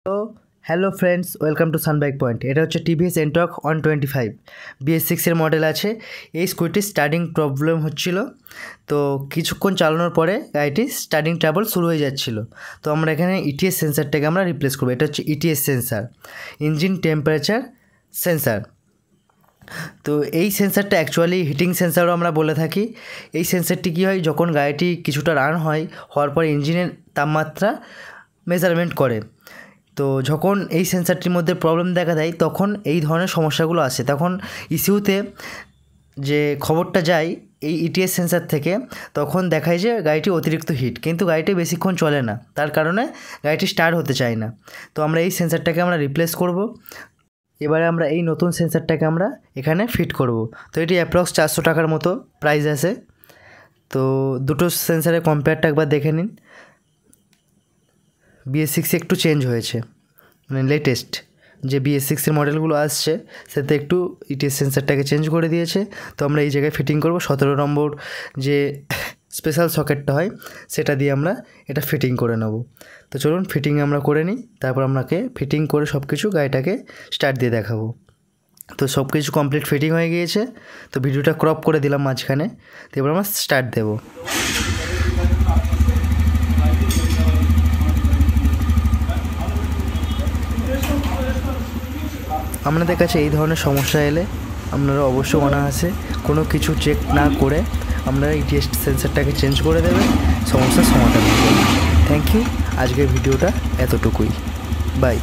তো hello friends, welcome to sun bike point. এটা হচ্ছে টিভিএস এন্টর্ক 125 BS6 এর মডেল আছে। এই স্কুটির স্টার্টিং প্রবলেম হচ্ছিল, তো কিছুক্ষণ চালানোর পরে গাড়িটি স্টার্টিং ট্রাবল শুরু হয়ে যাচ্ছিল। তো আমরা এখানে ইটিএস সেন্সারটাকে আমরা রিপ্লেস করবো। এটা হচ্ছে ETS sensor, engine temperature sensor. তো এই সেন্সারটা অ্যাকচুয়ালি হিটিং সেন্সারও আমরা বলে থাকি। এই সেন্সারটি কী হয়, যখন গাড়িটি কিছুটা রান হওয়ার পর ইঞ্জিনের তাপমাত্রা মেজারমেন্ট করে। তো যখন এই সেন্সারটির মধ্যে প্রবলেম দেখা দেয় তখন এই ধরনের সমস্যাগুলো আসে। তখন ইস্যুতে যে খবরটা যায় এই ইটিএস সেন্সার থেকে, তখন দেখায় যে গাড়িটি অতিরিক্ত হিট, কিন্তু গাড়িটি বেশিক্ষণ চলে না, তার কারণে গাড়িটি স্টার্ট হতে চায় না। তো আমরা এই সেন্সারটাকে আমরা রিপ্লেস করব। এবারে আমরা এই নতুন সেন্সারটাকে আমরা এখানে ফিট করব। তো এটি অ্যাপ্রক্স 400 টাকার মতো প্রাইস আছে। তো দুটো সেন্সারের কম্পেয়ারটা একবার দেখে নিন। BS6 একটু চেঞ্জ হয়েছে, মানে লেটেস্ট যে BS6 এর মডেলগুলো আসছে সেটা একটু ইটিএস সেন্সারটাকে চেঞ্জ করে দিয়েছে। তো আমরা এই জায়গায় ফিটিং করব 17 নম্বর যে স্পেশাল সকেটটা হয় সেটা দিয়ে আমরা এটা ফিটিং করে নেব। তো চলুন ফিটিং আমরা করে নিই, তারপর আপনাকে ফিটিং করে সব কিছু গাড়িটাকে স্টার্ট দিয়ে দেখাবো। তো সব কিছু কমপ্লিট ফিটিং হয়ে গিয়েছে। তো ভিডিওটা ক্রপ করে দিলাম মাঝখানে। তো এবার আমরা স্টার্ট দেবো। আপনাদের কাছে এই ধরনের সমস্যা এলে আপনারা অবশ্যই অনায়াসে কোনো কিছু চেক না করে আপনারা ইটিএস সেন্সারটাকে চেঞ্জ করে দেবেন, সমস্যার সমাধান হবে। Thank you. আজকের ভিডিওটা এতটুকুই। বাই।